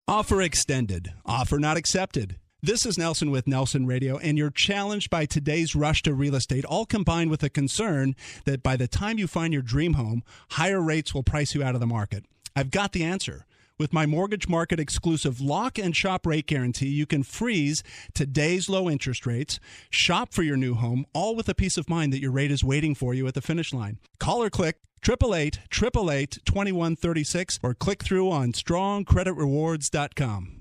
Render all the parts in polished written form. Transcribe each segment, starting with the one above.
Offer extended. Offer not accepted. This is Nelson with Nelson Radio, and you're challenged by today's rush to real estate, all combined with a concern that by the time you find your dream home, higher rates will price you out of the market. I've got the answer. With my mortgage market exclusive lock and shop rate guarantee, you can freeze today's low interest rates, shop for your new home, all with a peace of mind that your rate is waiting for you at the finish line. Call or click 888-888-2136 or click through on strongcreditrewards.com.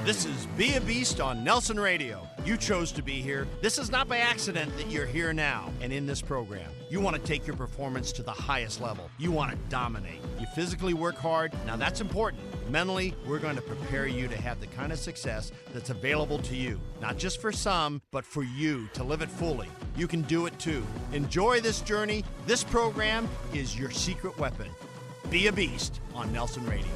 This is Be a Beast on Nelson Radio. You chose to be here. This is not by accident that you're here now and in this program. You want to take your performance to the highest level. You want to dominate. You physically work hard. Now that's important. Mentally, we're going to prepare you to have the kind of success that's available to you. Not just for some, but for you to live it fully. You can do it too. Enjoy this journey. This program is your secret weapon. Be a Beast on Nelson Radio.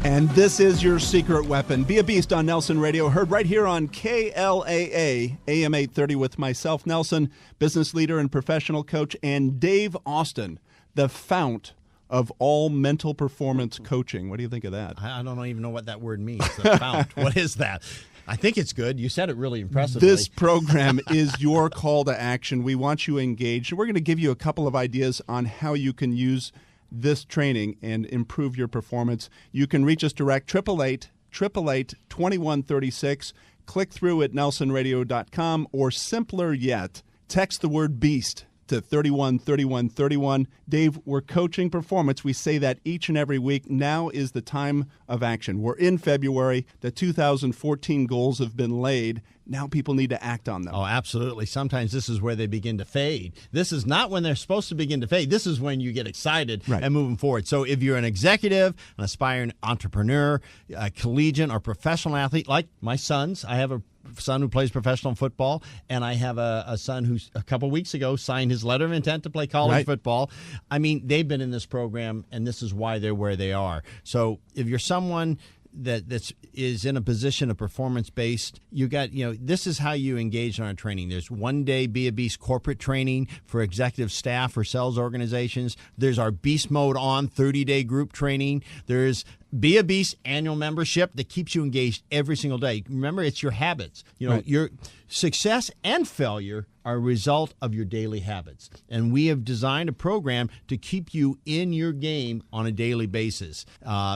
And this is your secret weapon. Be a Beast on Nelson Radio, heard right here on KLAA, AM 830 with myself, Nelson, business leader and professional coach, and Dave Austin, the fount of all mental performance coaching. What do you think of that? I don't even know what that word means, the fount. What is that? I think it's good. You said it really impressively. This program is your call to action. We want you engaged. We're going to give you a couple of ideas on how you can use this training and improve your performance. You can reach us direct, 888-888-2136. Click through at nelsonradio.com, or simpler yet, text the word BEAST to 313131. Dave, we're coaching performance. We say that each and every week. Now is the time of action. We're in February. The 2014 goals have been laid. Now people need to act on them. Oh, absolutely. Sometimes this is where they begin to fade. This is not when they're supposed to begin to fade. This is when you get excited and moving forward. So if you're an executive, an aspiring entrepreneur, a collegiate or professional athlete, like my sons, I have a son who plays professional football, and I have a son who a couple weeks ago signed his letter of intent to play college football. I mean, they've been in this program, and this is why they're where they are. So if you're someone that is in a position of performance-based, this is how you engage in our training. There's one-day Be a Beast corporate training for executive staff or sales organizations. There's our Beast Mode On 30-day group training. There's Be a Beast annual membership that keeps you engaged every single day. Remember, it's your habits. Your success and failure are a result of your daily habits. And we have designed a program to keep you in your game on a daily basis.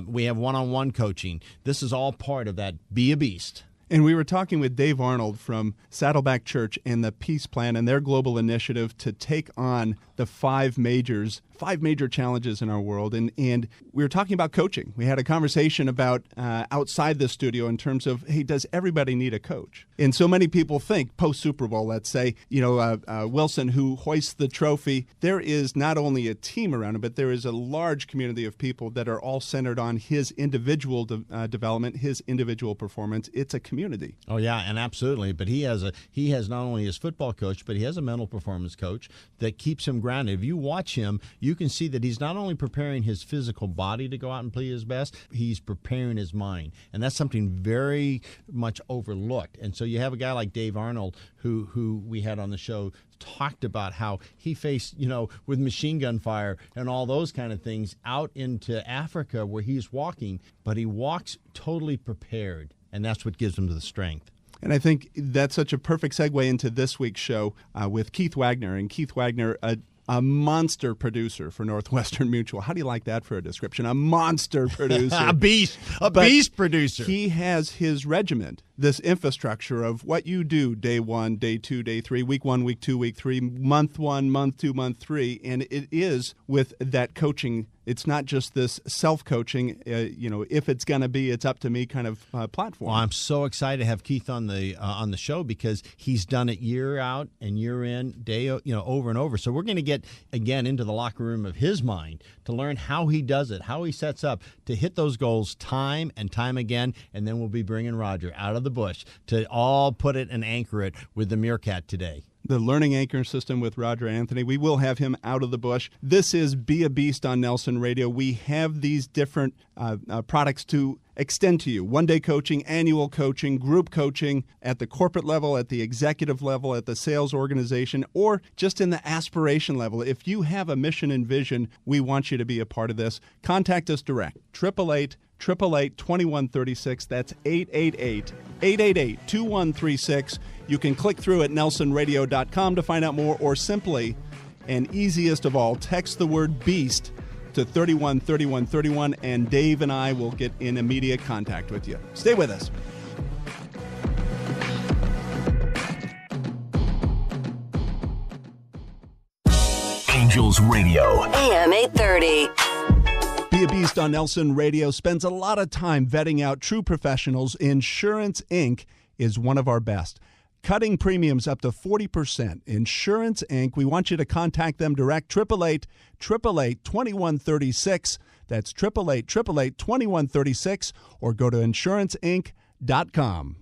We have one-on-one coaching. This is all part of that Be a Beast. And we were talking with Dave Arnold from Saddleback Church and the Peace Plan and their global initiative to take on the five major challenges in our world. And we were talking about coaching. We had a conversation about outside the studio in terms of, hey, does everybody need a coach? And so many people think post-Super Bowl, let's say, Wilson, who hoists the trophy, there is not only a team around him, but there is a large community of people that are all centered on his individual development, his individual performance. It's a community. Oh, yeah, and absolutely. But he has not only his football coach, but he has a mental performance coach that keeps him grounded. If you watch him, you can see that he's not only preparing his physical body to go out and play his best, he's preparing his mind. And that's something very much overlooked. And so you have a guy like Dave Arnold, who we had on the show, talked about how he faced, with machine gun fire and all those kind of things out into Africa where he's walking, but he walks totally prepared. And that's what gives him the strength. And I think that's such a perfect segue into this week's show with Keith Wagner. And Keith Wagner, a monster producer for Northwestern Mutual. How do you like that for a description? A monster producer. a beast producer. He has his regiment, this infrastructure of what you do day 1, day 2, day 3, week 1, week 2, week 3, month 1, month 2, month 3. And it is with that coaching. It's not just this self-coaching, if it's going to be, it's up to me kind of platform. Well, I'm so excited to have Keith on the show because he's done it year out and year in, day over and over. So we're going to get, again, into the locker room of his mind to learn how he does it, how he sets up to hit those goals time and time again. And then we'll be bringing Roger out of the bush to all put it and anchor it with the Meerkat today. the Learning Anchor System with Roger Anthony. We will have him out of the bush. This is Be a Beast on Nelson Radio. We have these different products to extend to you. One-day coaching, annual coaching, group coaching at the corporate level, at the executive level, at the sales organization, or just in the aspiration level. If you have a mission and vision, we want you to be a part of this. Contact us direct. 888-888-2136. That's 888-888-2136. You can click through at nelsonradio.com to find out more, or simply, and easiest of all, text the word BEAST to 313131, and Dave and I will get in immediate contact with you. Stay with us. Angels Radio. AM 830. Be a Beast on Nelson Radio spends a lot of time vetting out true professionals. Insurance Inc. is one of our best. Cutting premiums up to 40%. Insurance Inc. We want you to contact them direct. 888-888-2136. That's 888-888-2136. Or go to insuranceinc.com.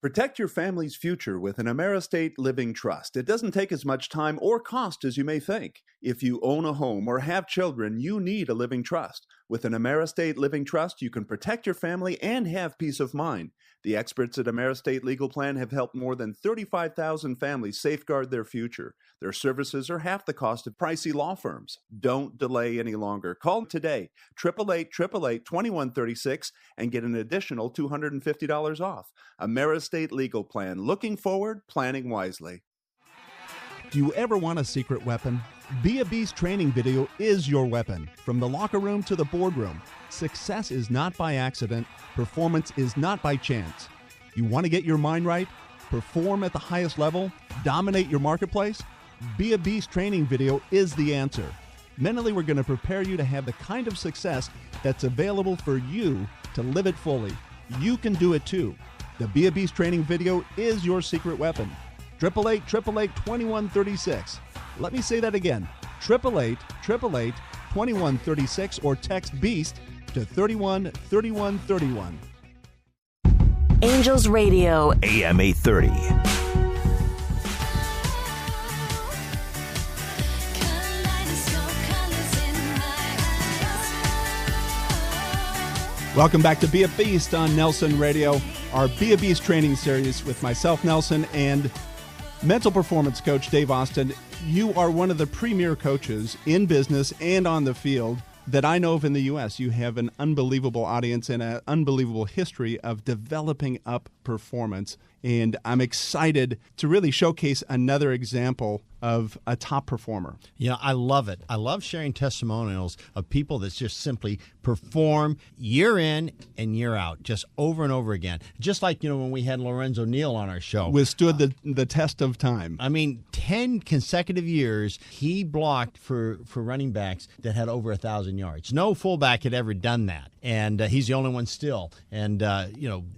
Protect your family's future with an AmeriState Living Trust. It doesn't take as much time or cost as you may think. If you own a home or have children, you need a living trust. With an AmeriState Living Trust, you can protect your family and have peace of mind. The experts at AmeriState Legal Plan have helped more than 35,000 families safeguard their future. Their services are half the cost of pricey law firms. Don't delay any longer. Call today, 888-888-2136, and get an additional $250 off. AmeriState Legal Plan. Looking forward, planning wisely. Do you ever want a secret weapon? Be a Beast training video is your weapon. From the locker room to the boardroom, success is not by accident. Performance is not by chance. You want to get your mind right? Perform at the highest level? Dominate your marketplace? Be a Beast training video is the answer. Mentally, we're going to prepare you to have the kind of success that's available for you to live it fully. You can do it too. The Be a Beast training video is your secret weapon. 888-888-2136. Let me say that again. 888-888-2136, or text BEAST to 313131. Angels Radio. AM 830. Welcome back to Be a Beast on Nelson Radio, our Be a Beast training series with myself, Nelson, and mental performance coach Dave Austin. You are one of the premier coaches in business and on the field that I know of in the U.S. You have an unbelievable audience and an unbelievable history of developing up performance. And I'm excited to really showcase another example of a top performer. Yeah, I love it. I love sharing testimonials of people that just simply perform year in and year out, just over and over again. Just like, when we had Lorenzo Neal on our show. Withstood the test of time. I mean, 10 consecutive years, he blocked for running backs that had over 1,000 yards. No fullback had ever done that. And he's the only one still. And,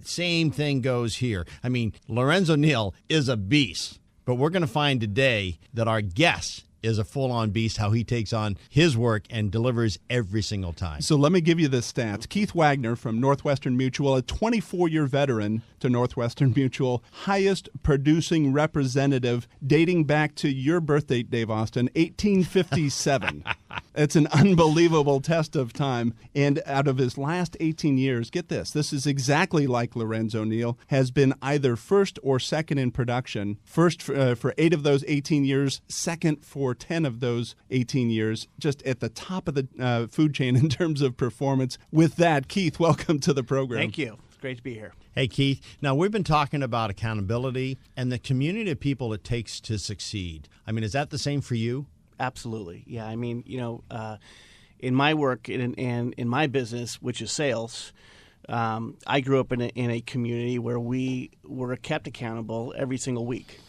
same thing goes here. I mean, Lorenzo Neal is a beast. But we're going to find today that our guest is a full-on beast, how he takes on his work and delivers every single time. So let me give you the stats. Keith Wagner from Northwestern Mutual, a 24-year veteran to Northwestern Mutual, highest producing representative dating back to your birth date, Dave Austin, 1857. It's an unbelievable test of time. And out of his last 18 years, get this is exactly like Lorenzo Neal, has been either first or second in production. First for 8 of those 18 years, second for 10 of those 18 years, just at the top of the food chain in terms of performance. With that, Keith, welcome to the program. Thank you. It's great to be here. Hey, Keith. Now, we've been talking about accountability and the community of people it takes to succeed. I mean, is that the same for you? Absolutely. Yeah. I mean, in my work and in my business, which is sales, I grew up in a community where we were kept accountable every single week.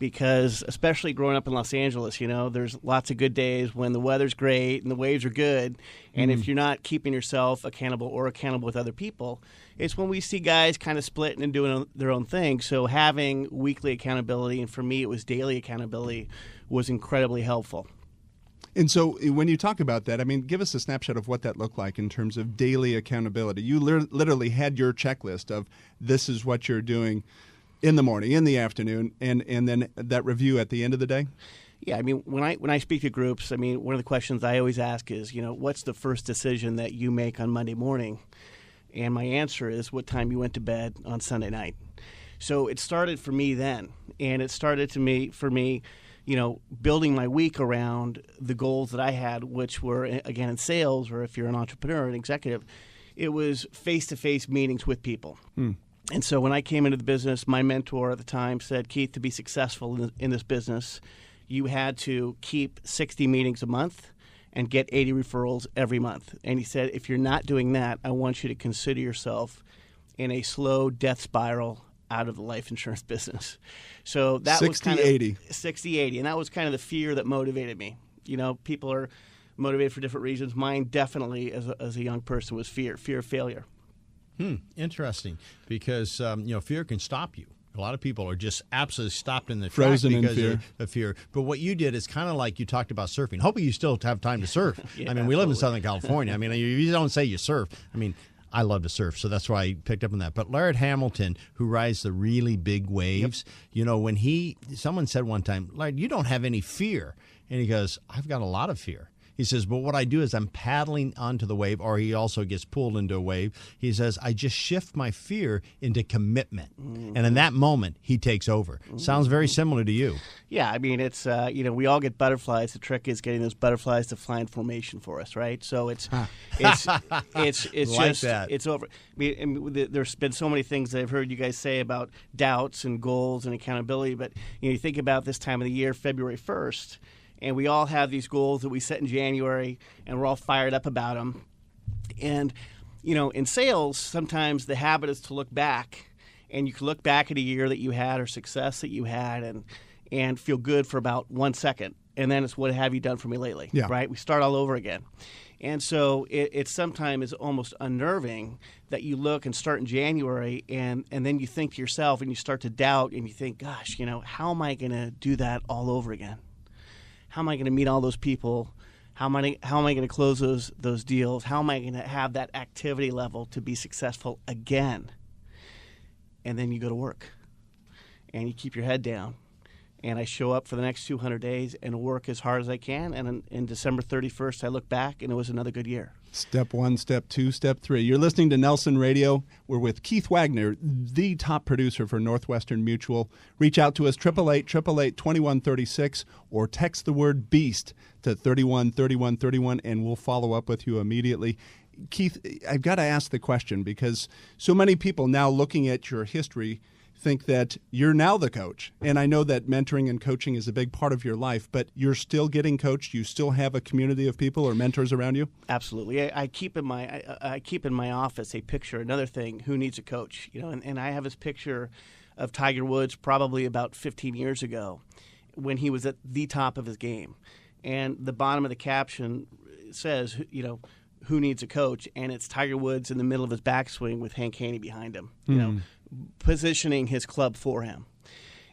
Because especially growing up in Los Angeles, there's lots of good days when the weather's great and the waves are good. And if you're not keeping yourself accountable or accountable with other people, it's when we see guys kind of splitting and doing their own thing. So having weekly accountability, and for me it was daily accountability, was incredibly helpful. And so when you talk about that, I mean, give us a snapshot of what that looked like in terms of daily accountability. You literally had your checklist of this is what you're doing In the morning, in the afternoon, and then that review at the end of the day? Yeah, I mean, when I speak to groups, I mean, one of the questions I always ask is, what's the first decision that you make on Monday morning? And my answer is what time you went to bed on Sunday night. So it started for me then, and it started for me, building my week around the goals that I had, which were, again, in sales, or if you're an entrepreneur, an executive, it was face-to-face meetings with people. And so when I came into the business, my mentor at the time said, Keith, to be successful in this business, you had to keep 60 meetings a month and get 80 referrals every month. And he said, if you're not doing that, I want you to consider yourself in a slow death spiral out of the life insurance business. So that was kind of 60-80. And that was kind of the fear that motivated me. People are motivated for different reasons. Mine definitely, as a young person, was fear of failure. Interesting, because fear can stop you. A lot of people are just absolutely stopped in the frozen track because in of fear. But what you did is kind of like you talked about surfing. Hopefully you still have time to surf. Yeah, I mean, we live in Southern California. I mean, you don't say you surf. I mean, I love to surf, so that's why I picked up on that. But Laird Hamilton, who rides the really big waves, when someone said one time, Laird, you don't have any fear. And he goes, I've got a lot of fear. He says, but what I do is I'm paddling onto the wave, or he also gets pulled into a wave. He says, I just shift my fear into commitment. And in that moment, he takes over. Sounds very similar to you. Yeah, I mean, it's, we all get butterflies. The trick is getting those butterflies to fly in formation for us, right? So it's like just, that. it's over. I mean, there's been so many things that I've heard you guys say about doubts and goals and accountability, but you think about this time of the year, February 1st, and we all have these goals that we set in January, and we're all fired up about them. And, in sales, sometimes the habit is to look back, and you can look back at a year that you had or success that you had and feel good for about 1 second. And then it's, what have you done for me lately? Yeah. Right? We start all over again. And so it sometimes is almost unnerving that you look and start in January, and then you think to yourself, and you start to doubt, and you think, gosh, how am I going to do that all over again? How am I going to meet all those people? How am I going to close those deals? How am I going to have that activity level to be successful again? And then you go to work, and you keep your head down. And I show up for the next 200 days and work as hard as I can. And in December 31st, I look back, and it was another good year. Step 1, Step 2, Step 3. You're listening to Nelson Radio. We're with Keith Wagner, the top producer for Northwestern Mutual. Reach out to us, 888-888-2136, or text the word BEAST to 313131, and we'll follow up with you immediately. Keith, I've got to ask the question, because so many people now looking at your history think that you're now the coach. And I know that mentoring and coaching is a big part of your life, but you're still getting coached. You still have a community of people or mentors around you? Absolutely. I keep in my office a picture, another thing, who needs a coach? And I have this picture of Tiger Woods probably about 15 years ago when he was at the top of his game. And the bottom of the caption says, who needs a coach? And it's Tiger Woods in the middle of his backswing with Hank Haney behind him, positioning his club for him.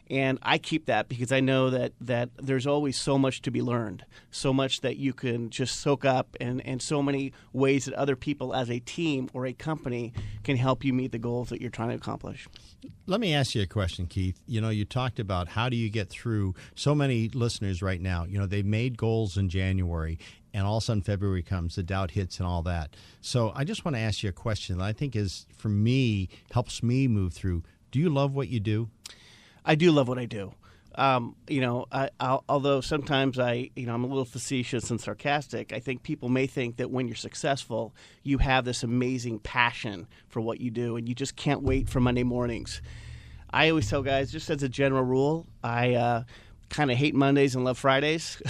And I keep that because I know that there's always so much to be learned, so much that you can just soak up, and so many ways that other people as a team or a company can help you meet the goals that you're trying to accomplish. Let me ask you a question, Keith. You talked about how do you get through so many listeners right now. They've made goals in January, and all of a sudden February comes, the doubt hits and all that. So I just want to ask you a question that I think is, for me, helps me move through. Do you love what you do? I do love what I do. Although sometimes I'm a little facetious and sarcastic, I think people may think that when you're successful, you have this amazing passion for what you do, and you just can't wait for Monday mornings. I always tell guys, just as a general rule, I kind of hate Mondays and love Fridays.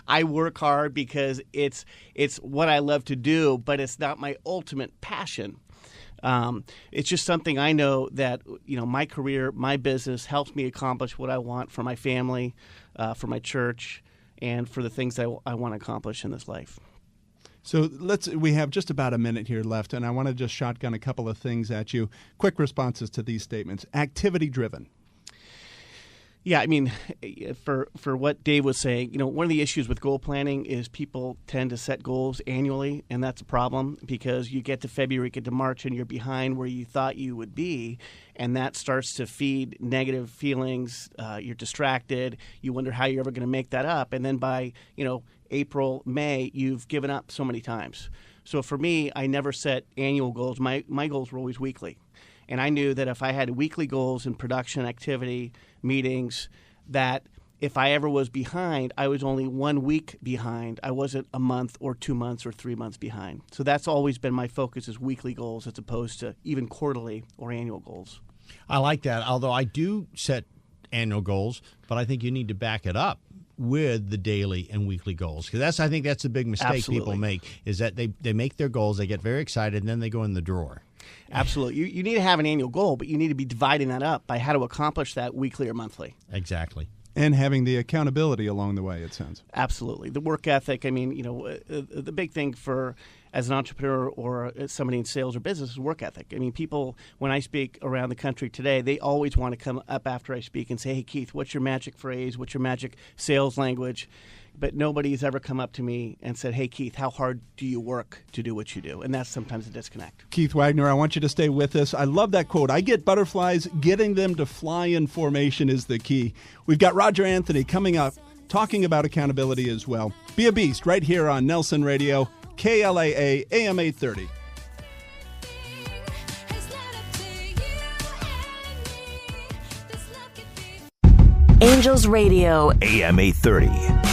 I work hard because it's what I love to do, but it's not my ultimate passion. It's just something I know that, my career, my business helps me accomplish what I want for my family, for my church, and for the things that I want to accomplish in this life. So we have just about a minute here left, and I want to just shotgun a couple of things at you. Quick responses to these statements. Activity driven. Yeah, I mean, for what Dave was saying, one of the issues with goal planning is people tend to set goals annually, and that's a problem because you get to February, get to March, and you're behind where you thought you would be, and that starts to feed negative feelings. You're distracted. You wonder how you're ever going to make that up, and then by April, May, you've given up so many times. So for me, I never set annual goals. My goals were always weekly. And I knew that if I had weekly goals in production activity, meetings, that if I ever was behind, I was only 1 week behind. I wasn't a month or 2 months or 3 months behind. So that's always been my focus is weekly goals as opposed to even quarterly or annual goals. I like that, although I do set annual goals, but I think you need to back it up with the daily and weekly goals, because I think that's a big mistake Absolutely. People make, is that they make their goals, they get very excited, and then they go in the drawer. Absolutely. You need to have an annual goal, but you need to be dividing that up by how to accomplish that weekly or monthly. Exactly. And having the accountability along the way, it sounds. Absolutely. The work ethic, I mean, the big thing as an entrepreneur or somebody in sales or business is work ethic. I mean, people, when I speak around the country today, they always want to come up after I speak and say, hey, Keith, what's your magic phrase? What's your magic sales language? But nobody's ever come up to me and said, hey, Keith, how hard do you work to do what you do? And that's sometimes a disconnect. Keith Wagner, I want you to stay with us. I love that quote. I get butterflies. Getting them to fly in formation is the key. We've got Roger Anthony coming up, talking about accountability as well. Be a Beast right here on Nelson Radio, KLAA, AM 830. Angels Radio. AM 830.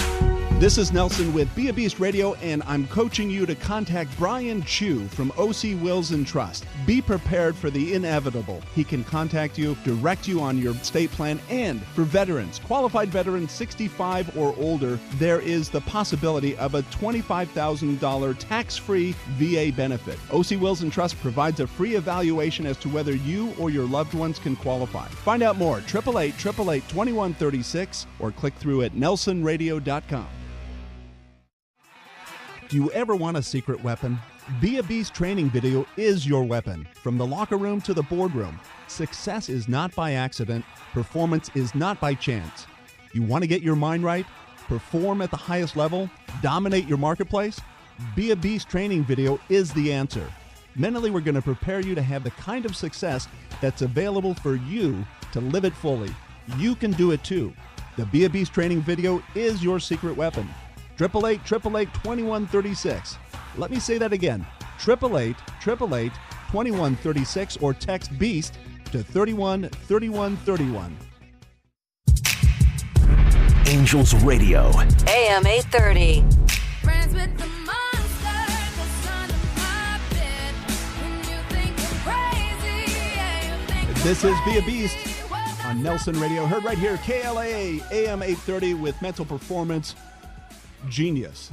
This is Nelson with Be a Beast Radio, and I'm coaching you to contact Brian Chu from OC Wills and Trust. Be prepared for the inevitable. He can contact you, direct you on your estate plan, and for veterans, qualified veterans 65 or older, there is the possibility of a $25,000 tax-free VA benefit. OC Wills and Trust provides a free evaluation as to whether you or your loved ones can qualify. Find out more, 888-888-2136, or click through at nelsonradio.com. Do you ever want a secret weapon? Be a Beast training video is your weapon. From the locker room to the boardroom, success is not by accident. Performance is not by chance. You want to get your mind right? Perform at the highest level? Dominate your marketplace? Be a Beast training video is the answer. Mentally, we're going to prepare you to have the kind of success that's available for you to live it fully. You can do it too. The Be a Beast training video is your secret weapon. 888-888-2136. Let me say that again. 888-888-2136 or text BEAST to 313131. Angels Radio. AM 830. Friends with the monster that's under my bed. When you think you're crazy, yeah, you think This you're is Be a Beast crazy. Well, on Nelson Radio. Heard right here, KLAA, AM 830 with mental performance genius.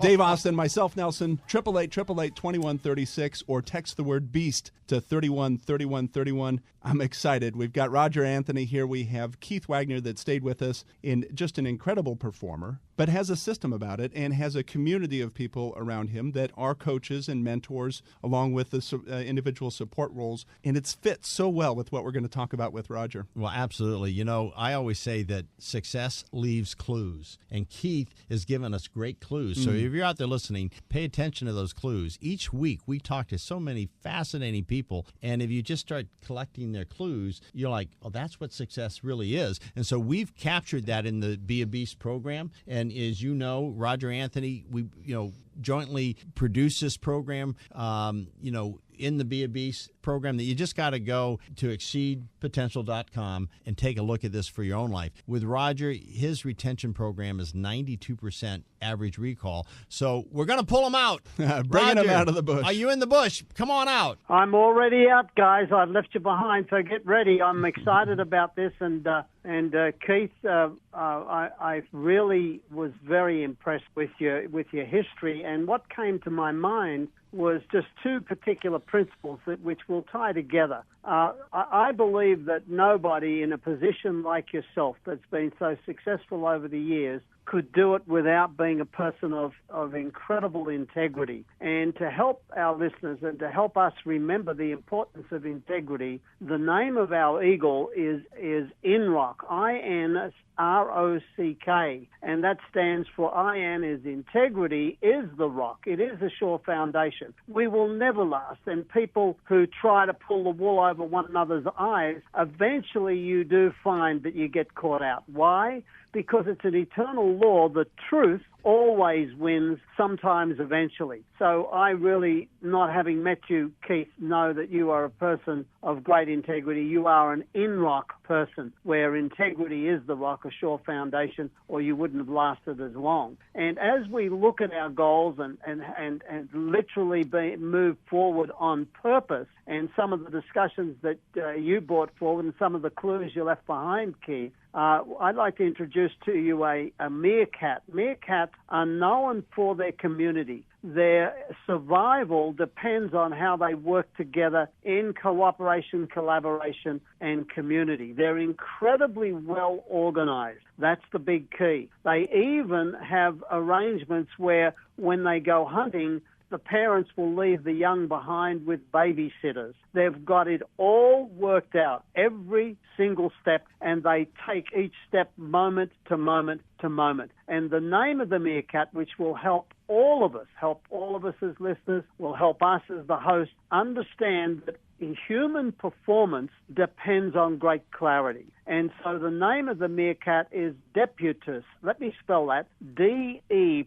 Dave Austin, myself, Nelson, 888-888-2136 or text the word BEAST to 313131. I'm excited. We've got Roger Anthony here. We have Keith Wagner that stayed with us, in just an incredible performer, but has a system about it and has a community of people around him that are coaches and mentors along with the individual support roles, and it's fit so well with what we're going to talk about with Roger. Well, absolutely. You know, I always say that success leaves clues, and Keith has given us great clues. So if you're out there listening, pay attention to those clues. Each week we talk to so many fascinating people, and if you just start collecting their clues, you're like, oh, that's what success really is. And so we've captured that in the Be a Beast program. And as you know, Roger Anthony, we jointly produce this program, in the Be a Beast program, that you just got to go to exceedpotential.com and take a look at this for your own life. With Roger, his retention program is 92% average recall. So we're going to pull him out. Bringing him out of the bush. Are you in the bush? Come on out. I'm already out, guys. I've left you behind, so get ready. I'm excited about this, and Keith, I really was very impressed with your history. And what came to my mind was just two particular principles which will tie together. I believe that nobody in a position like yourself that's been so successful over the years could do it without being a person of incredible integrity. And to help our listeners and to help us remember the importance of integrity, the name of our eagle is INROCK, INROCK, and that stands for IN is integrity is the rock. It is a sure foundation. We will never last, and people who try to pull the wool over one another's eyes, eventually you do find that you get caught out. Why? Because it's an eternal law. The truth always wins, sometimes eventually. So I really, not having met you, Keith, know that you are a person of great integrity. You are an in-rock person where integrity is the rock, a sure foundation, or you wouldn't have lasted as long. And as we look at our goals and literally move forward on purpose, and some of the discussions that you brought forward and some of the clues you left behind, Keith, I'd like to introduce to you a meerkat. Meerkats are known for their community. Their survival depends on how they work together in cooperation, collaboration, and community. They're incredibly well organized. That's the big key. They even have arrangements where when they go hunting, the parents will leave the young behind with babysitters. They've got it all worked out, every single step, and they take each step moment to moment to moment. And the name of the meerkat, which will help all of us as listeners, will help us as the host understand that human performance depends on great clarity. And so the name of the meerkat is Deputus. Let me spell that. D-E-P-U-T-I-S,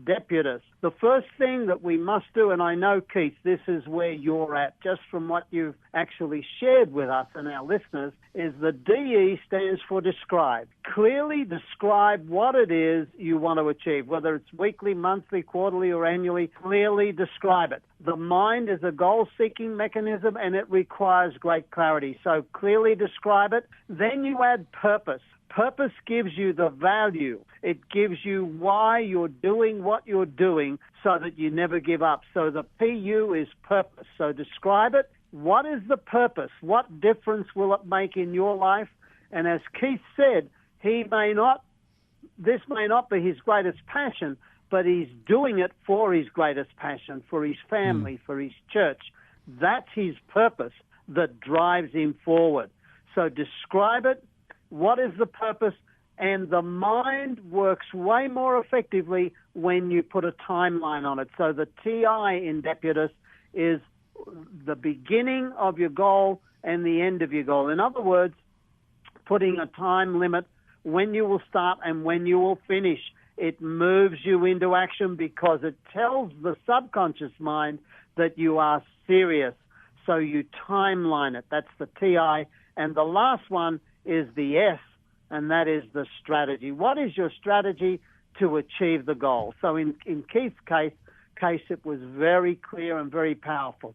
Deputus. The first thing that we must do, and I know, Keith, this is where you're at, just from what you've actually shared with us and our listeners, is the DE stands for describe. Clearly describe what it is you want to achieve, whether it's weekly, monthly, quarterly, or annually. Clearly describe it. The mind is a goal-seeking mechanism, and it requires great clarity. So clearly describe it. Then you add purpose. Purpose gives you the value. It gives you why you're doing what you're doing so that you never give up. So the PU is purpose. So describe it. What is the purpose? What difference will it make in your life? And as Keith said, this may not be his greatest passion, but he's doing it for his greatest passion, for his family, for his church. That's his purpose that drives him forward. So describe it. What is the purpose? And the mind works way more effectively when you put a timeline on it. So the TI in Deputus is the beginning of your goal and the end of your goal. In other words, putting a time limit when you will start and when you will finish. It moves you into action because it tells the subconscious mind that you are serious. So you timeline it. That's the TI. And the last one is the S, and that is the strategy. What is your strategy to achieve the goal? So in Keith's case, it was very clear and very powerful.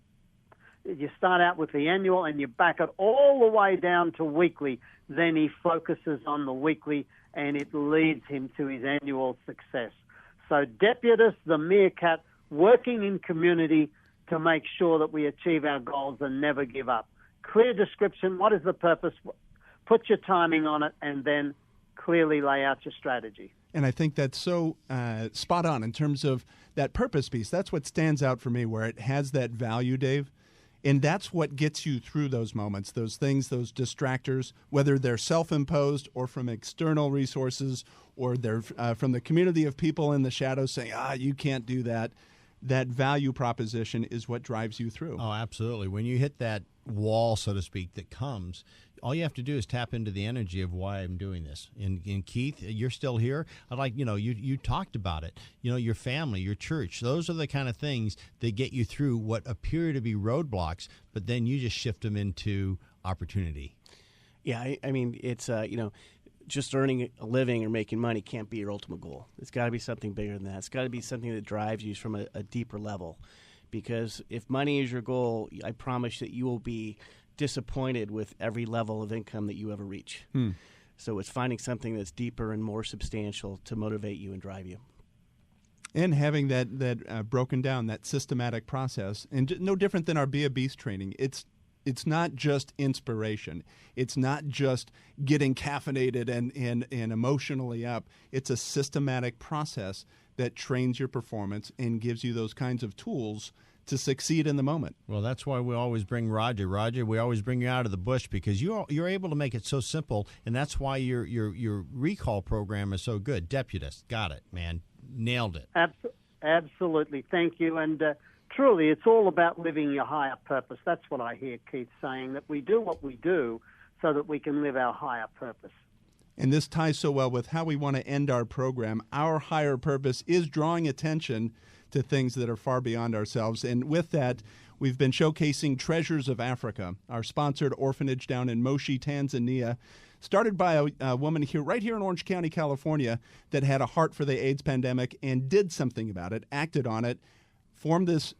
You start out with the annual and you back it all the way down to weekly. Then he focuses on the weekly, and it leads him to his annual success. So Deputus, the meerkat, working in community to make sure that we achieve our goals and never give up. Clear description, what is the purpose? Put your timing on it, and then clearly lay out your strategy. And I think that's so spot on in terms of that purpose piece. That's what stands out for me, where it has that value, Dave. And that's what gets you through those moments, those things, those distractors, whether they're self-imposed or from external resources, or they're from the community of people in the shadows saying, you can't do that. That value proposition is what drives you through. Oh, absolutely. When you hit that wall, so to speak, that comes, all you have to do is tap into the energy of why I'm doing this. And Keith, you're still here. I'd like, you talked about it. Your family, your church, those are the kind of things that get you through what appear to be roadblocks, but then you just shift them into opportunity. Yeah, I mean, it's, just earning a living or making money can't be your ultimate goal. It's got to be something bigger than that. It's got to be something that drives you from a deeper level. Because if money is your goal, I promise that you will be disappointed with every level of income that you ever reach. So it's finding something that's deeper and more substantial to motivate you and drive you. And having that broken down, that systematic process. And no different than our Be a Beast training. It's it's not just inspiration. It's not just getting caffeinated and emotionally up. It's a systematic process that trains your performance and gives you those kinds of tools to succeed in the moment. Well, that's why we always bring Roger. Roger, we always bring you out of the bush because you're able to make it so simple, and that's why your recall program is so good. Deputist, got it, man. Nailed it. Absolutely. Thank you. And truly, it's all about living your higher purpose. That's what I hear Keith saying, that we do what we do so that we can live our higher purpose. And this ties so well with how we want to end our program. Our higher purpose is drawing attention to things that are far beyond ourselves. And with that, we've been showcasing Treasures of Africa, our sponsored orphanage down in Moshi, Tanzania, started by a woman right here in Orange County, California, that had a heart for the AIDS pandemic and did something about it, acted on it, formed this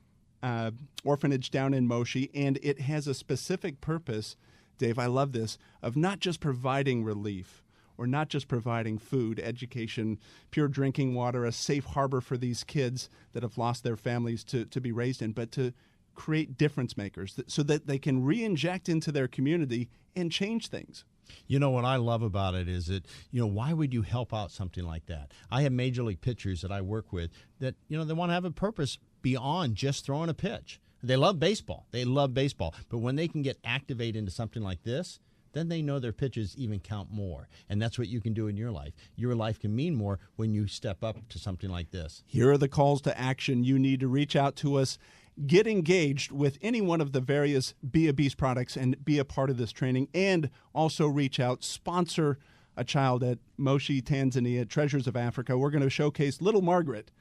orphanage down in Moshi, and it has a specific purpose, Dave, I love this, of not just providing relief, or not just providing food, education, pure drinking water, a safe harbor for these kids that have lost their families to be raised in, but to create difference makers so that they can re-inject into their community and change things. You know what I love about it is that, why would you help out something like that? I have major league pitchers that I work with that, they want to have a purpose beyond just throwing a pitch. They love baseball. But when they can get activated into something like this, then they know their pitches even count more. And that's what you can do in your life. Your life can mean more when you step up to something like this. Here are the calls to action you need to reach out to us. Get engaged with any one of the various Be a Beast products and be a part of this training. And also reach out, sponsor a child at Moshi, Tanzania, Treasures of Africa. We're going to showcase little Margaret.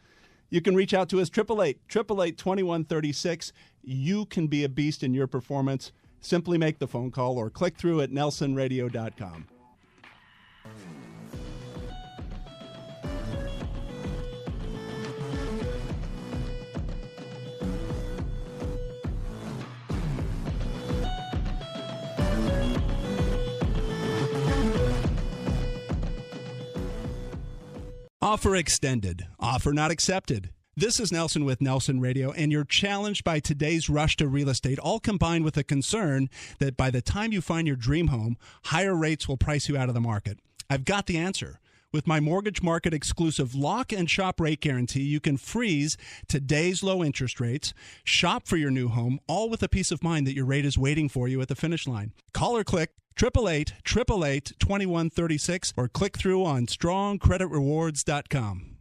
You can reach out to us, 888-888-2136. You can be a beast in your performance. Simply make the phone call or click through at nelsonradio.com. Offer extended. Offer not accepted. This is Nelson with Nelson Radio, and you're challenged by today's rush to real estate, all combined with a concern that by the time you find your dream home, higher rates will price you out of the market. I've got the answer. With my Mortgage Market exclusive lock and shop rate guarantee, you can freeze today's low interest rates, shop for your new home, all with a peace of mind that your rate is waiting for you at the finish line. Call or click 888-888-2136 or click through on strongcreditrewards.com.